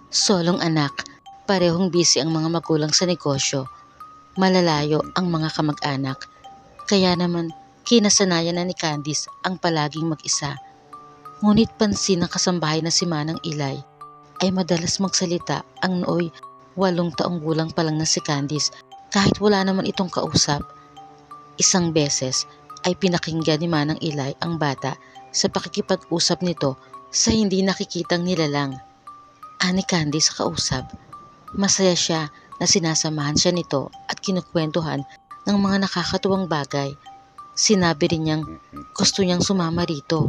Solong anak, parehong busy ang mga magulang sa negosyo. Malalayo ang mga kamag-anak. Kaya naman, kinasanayan na ni Candice ang palaging mag-isa. Ngunit pansin ng kasambahay na si Manang Ilay ay madalas magsalita ang nooy 8 taong gulang pa lang na si Candice kahit wala naman itong kausap. Isang beses ay pinakinggan ni Manang Ilay ang bata sa pakikipag-usap nito sa hindi nakikitang nilalang. Ani Candice sa kausap. Masaya siya na sinasamahan siya nito at kinukwentuhan ng mga nakakatuwang bagay. Sinabi rin niyang gusto niyang sumama rito.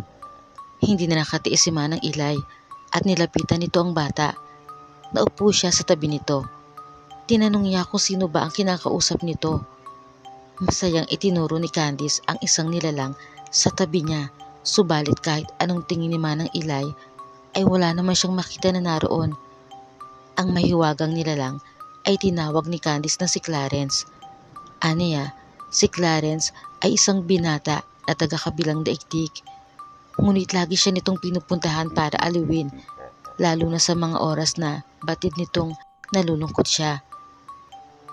Hindi na nakatiis si Manang Ilay at nilapitan nito ang bata. Naupo siya sa tabi nito. Tinanong niya kung sino ba ang kinakausap nito. Masayang itinuro ni Candice ang isang nilalang sa tabi niya, subalit kahit anong tingin ni Manang Ilay ay wala naman siyang makita na naroon. Ang mahiwagang nilalang ay tinawag ni Candice na si Clarence. Aniya, si Clarence ay isang binata na taga-kabilang daigdig. Ngunit lagi siya nitong pinupuntahan para aliwin, lalo na sa mga oras na batid nitong nalulungkot siya.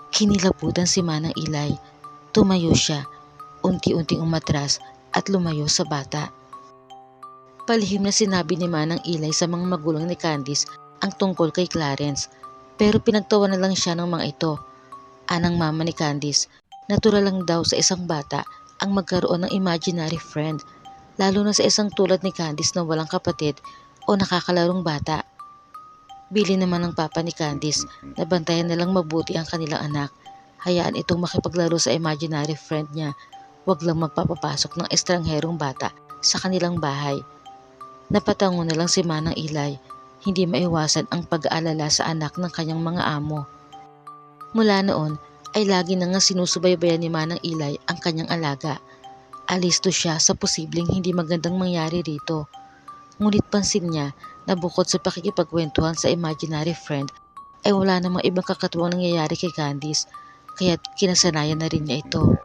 Kinilabutan si Manang Ilay. Tumayo siya, unti-unting umatras at lumayo sa bata. Palihim na sinabi ni Manang Ilay sa mga magulang ni Candice ang tungkol kay Clarence, pero pinagtawa na lang siya ng mga ito. Anang mama ni Candice, natural lang daw sa isang bata ang magkaroon ng imaginary friend, lalo na sa isang tulad ni Candice na walang kapatid o nakakalarong bata. Bili naman ng papa ni Candice na bantayan na lang mabuti ang kanilang anak. Hayaan itong makipaglaro sa imaginary friend niya. Huwag lang magpapapasok ng estrangherong bata sa kanilang bahay. Napatango na lang si Manang Ilay. Hindi maiwasan ang pag-aalala sa anak ng kanyang mga amo. Mula noon ay lagi na nga sinusubaybayan ni Manang Ilay ang kanyang alaga. Alisto siya sa posibleng hindi magandang mangyari rito. Ngunit pansin niya na bukod sa pakikipagkwentuhan sa imaginary friend ay wala namang ibang kakatuwang nangyayari kay Candice, kaya't kinasanayan na rin niya ito.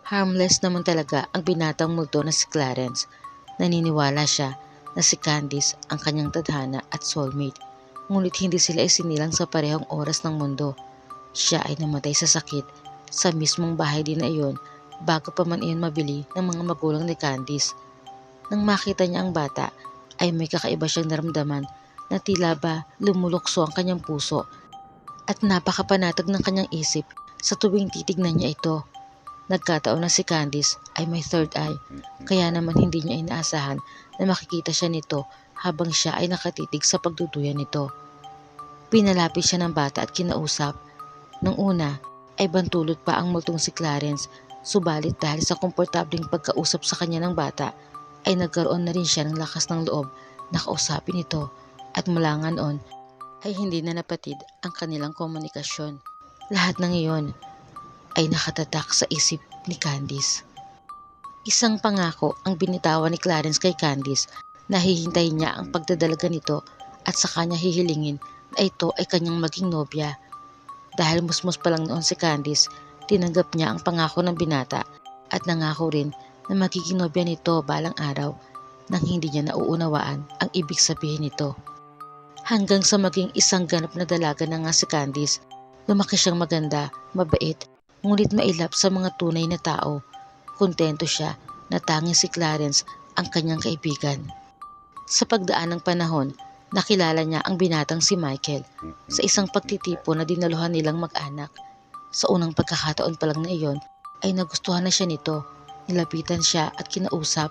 Harmless naman talaga ang binatang multo na si Clarence. Naniniwala siya na si Candice ang kanyang tadhana at soulmate, ngunit hindi sila isinilang sa parehong oras ng mundo. Siya ay namatay sa sakit sa mismong bahay din na iyon bago pa man iyon mabili ng mga magulang ni Candice. Nang makita niya ang bata ay may kakaiba siyang naramdaman na tila ba lumulukso ang kanyang puso at napakapanatag ng kanyang isip sa tuwing titignan niya ito. Nagkataon na si Candice ay may third eye, kaya naman hindi niya inaasahan na makikita siya nito habang siya ay nakatitig sa pagduduyan nito. Pinalapit siya ng bata at kinausap. Nung una ay bantulot pa ang multong si Clarence, subalit dahil sa komportableng pagkausap sa kanya ng bata ay nagkaroon na rin siya ng lakas ng loob na kausapin ito, at mula nga noon ay hindi na napatid ang kanilang komunikasyon. Lahat ng iyon ay nakatatak sa isip ni Candice. Isang pangako ang binitawan ni Clarence kay Candice na hihintayin niya ang pagdadalaga nito at sa kanya hihilingin na ito ay kanyang maging nobya. Dahil musmus pa lang noon si Candice, tinanggap niya ang pangako ng binata at nangako rin na magiging nobya nito balang araw nang hindi niya nauunawaan ang ibig sabihin nito. Hanggang sa maging isang ganap na dalaga na nga si Candice, lumaki siyang maganda, mabait, ngunit mailap sa mga tunay na tao. Kontento siya na tanging si Clarence ang kanyang kaibigan. Sa pagdaan ng panahon, nakilala niya ang binatang si Michael sa isang pagtitipon na dinaluhan nilang mag-anak. Sa unang pagkakataon pa lang na iyon ay nagustuhan na siya nito. Nilapitan siya at kinausap.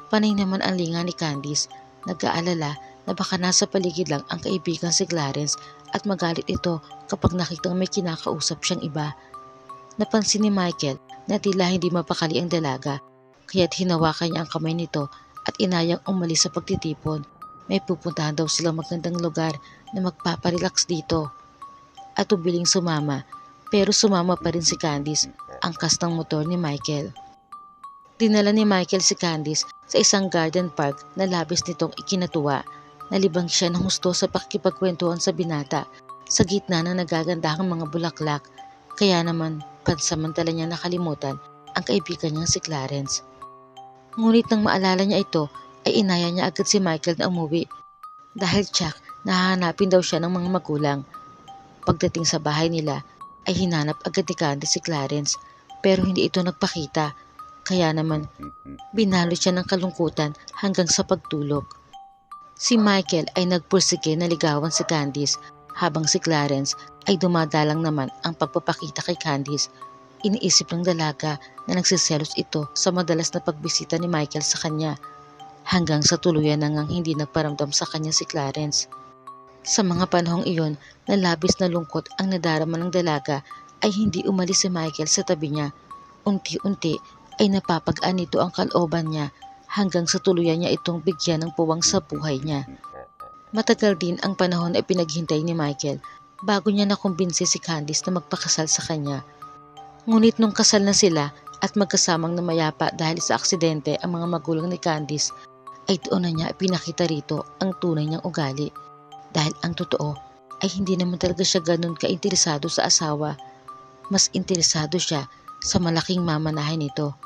Panay naman ang linga ni Candice, nag-aalala na baka nasa paligid lang ang kaibigan si Clarence at magalit ito kapag nakitang may kinakausap siyang iba. Napansin ni Michael na tila hindi mapakali ang dalaga, kaya't hinawakan niya ang kamay nito at inayang umalis sa pagtitipon. May pupuntahan daw silang magandang lugar na magpaparelax dito. At ubiling sumama, pero sumama pa rin si Candice, angkas ng motor ni Michael. Dinala ni Michael si Candice sa isang garden park na labis nitong ikinatuwa. Nalibang siya ng husto sa pakikipagkwentuhan sa binata sa gitna ng nagagandahang mga bulaklak, kaya naman pansamantala niya nakalimutan ang kaibigan niyang si Clarence. Ngunit nang maalala niya ito ay inaya niya agad si Michael na umuwi. Dahil tiyak Nahanapin daw siya ng mga magulang. Pagdating sa bahay nila ay hinanap agad ni Candice si Clarence pero hindi ito nagpakita. Kaya naman binalot siya ng kalungkutan hanggang sa pagtulog. Si Michael ay nagpursige na ligawan si Candice habang si Clarence ay dumadalang naman ang pagpapakita kay Candice. Iniisip ng dalaga na nagsiselos ito sa madalas na pagbisita ni Michael sa kanya hanggang sa tuluyan na ngang hindi nagparamdam sa kanya si Clarence. Sa mga panahong iyon na labis na lungkot ang nadarama ng dalaga ay hindi umalis si Michael sa tabi niya. Unti-unti ay napapagaan nito ang kalooban niya hanggang sa tuluyan niya itong bigyan ng puwang sa buhay niya. Matagal din ang panahon ay pinaghintay ni Michael bago niya nakumbinsi si Candice na magpakasal sa kanya. Ngunit nung kasal na sila at magkasamang namayapa dahil sa aksidente ang mga magulang ni Candice, ay doon na niya ipinakita rito ang tunay niyang ugali. Dahil ang totoo ay hindi naman talaga siya ganun kainteresado sa asawa. Mas interesado siya sa malaking mamanahin nito.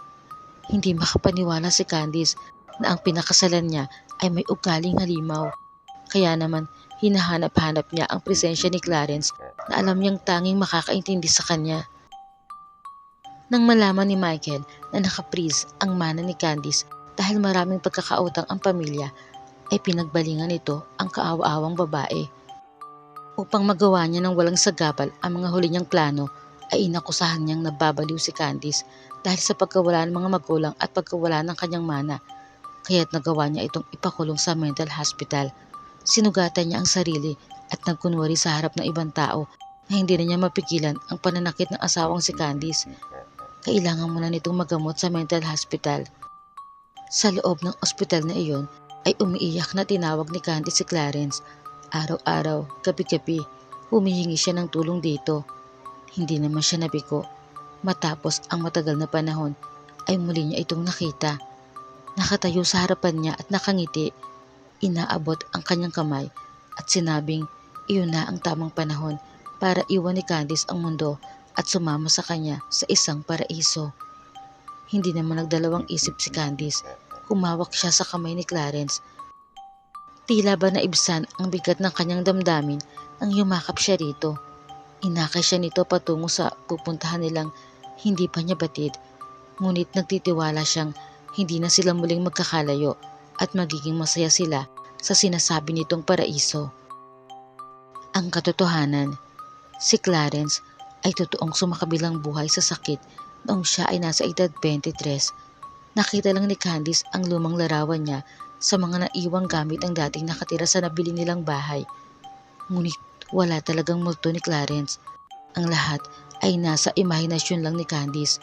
Hindi makapaniwala si Candice na ang pinakasalan niya ay may ugaling halimaw. Kaya naman hinahanap-hanap niya ang presensya ni Clarence na alam niyang tanging makakaintindi sa kanya. Nang malaman ni Michael na nakapriz ang mana ni Candice dahil maraming pagkakautang ang pamilya, ay pinagbalingan nito ang kaawa-awang babae. Upang magawa niya ng walang sagabal ang mga huli niyang plano, ay inakusahan niyang nababaliw si Candice dahil sa pagkawala ng mga magulang at pagkawala ng kanyang mana. Kaya't nagawa niya itong ipakulong sa mental hospital. Sinugatan niya ang sarili at nagkunwari sa harap ng ibang tao na hindi na niya mapigilan ang pananakit ng asawang si Candice. Kailangan mo na nitong magamot sa mental hospital. Sa loob ng ospital na iyon ay umiiyak na tinawag ni Candice si Clarence. Araw-araw, gabi-gabi, humihingi siya ng tulong dito. Hindi naman siya nabigo. Matapos ang matagal na panahon ay muli niya itong nakita. Nakatayo sa harapan niya at nakangiti. Inaabot ang kanyang kamay at sinabing iyon na ang tamang panahon para iwan ni Candice ang mundo at sumama sa kanya sa isang paraiso. Hindi naman nagdalawang isip si Candice. Humawak siya sa kamay ni Clarence. Tila ba naibsan ang bigat ng kanyang damdamin nang yumakap siya rito. Inakay siya nito patungo sa pupuntahan nilang hindi pa niya batid. Ngunit nagtitiwala siyang hindi na sila muling magkakalayo at magiging masaya sila sa sinasabi nitong paraiso. Ang katotohanan, si Clarence ay totoong sumakabilang buhay sa sakit noong siya ay nasa edad 23. Nakita lang ni Candice ang lumang larawan niya sa mga naiwang gamit ang dating nakatira sa nabili nilang bahay. Ngunit wala talagang multo ni Clarence. Ang lahat ay nasa imahinasyon lang ni Candice.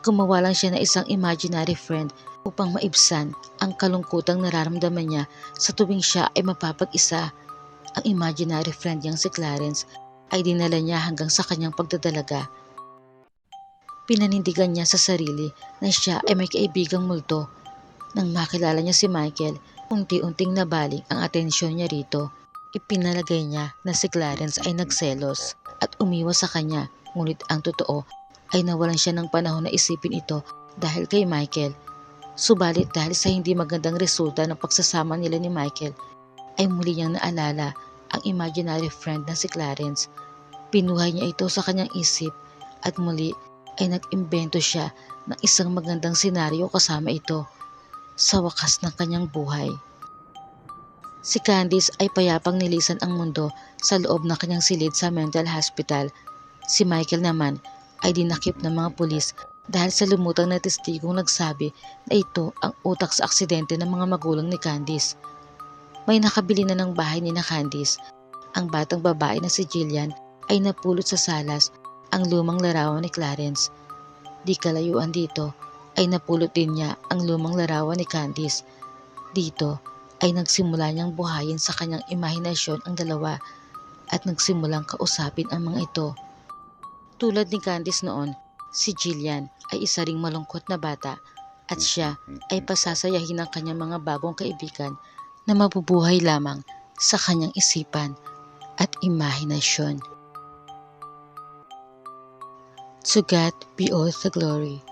Gumawa lang siya ng isang imaginary friend upang maibsan ang kalungkutang nararamdaman niya sa tuwing siya ay mapapag-isa. Ang imaginary friend niyang si Clarence ay dinala niya hanggang sa kanyang pagdadalaga. Pinanindigan niya sa sarili na siya ay may kaibigang multo. Nang makilala niya si Michael, unti-unting nabaling ang atensyon niya rito. Ipinalagay niya na si Clarence ay nagselos at umiwas sa kanya, ngunit ang totoo ay nawalan siya ng panahon na isipin ito dahil kay Michael. Subalit dahil sa hindi magandang resulta ng pagsasama nila ni Michael, ay muli niyang naalala ang imaginary friend na si Clarence. Pinuhay niya ito sa kanyang isip at muli ay nag-imbento siya ng isang magandang senaryo kasama ito sa wakas ng kanyang buhay. Si Candice ay payapang nilisan ang mundo sa loob ng kanyang silid sa mental hospital. Si Michael naman ay dinakip ng mga pulis dahil sa lumutang na testigong nagsabi na ito ang utak sa aksidente ng mga magulang ni Candice. May nakabili na ng bahay ni na Candice. Ang batang babae na si Jillian ay napulot sa salas ang lumang larawan ni Clarence. Di kalayuan dito ay napulot din niya ang lumang larawan ni Candice. Dito ay nagsimula niyang buhayin sa kanyang imahinasyon ang dalawa at nagsimulang kausapin ang mga ito. Tulad ni Candice noon, si Jillian ay isa ring malungkot na bata at siya ay pasasayahin ng kanyang mga bagong kaibigan na mabubuhay lamang sa kanyang isipan at imahinasyon. To God be all the glory.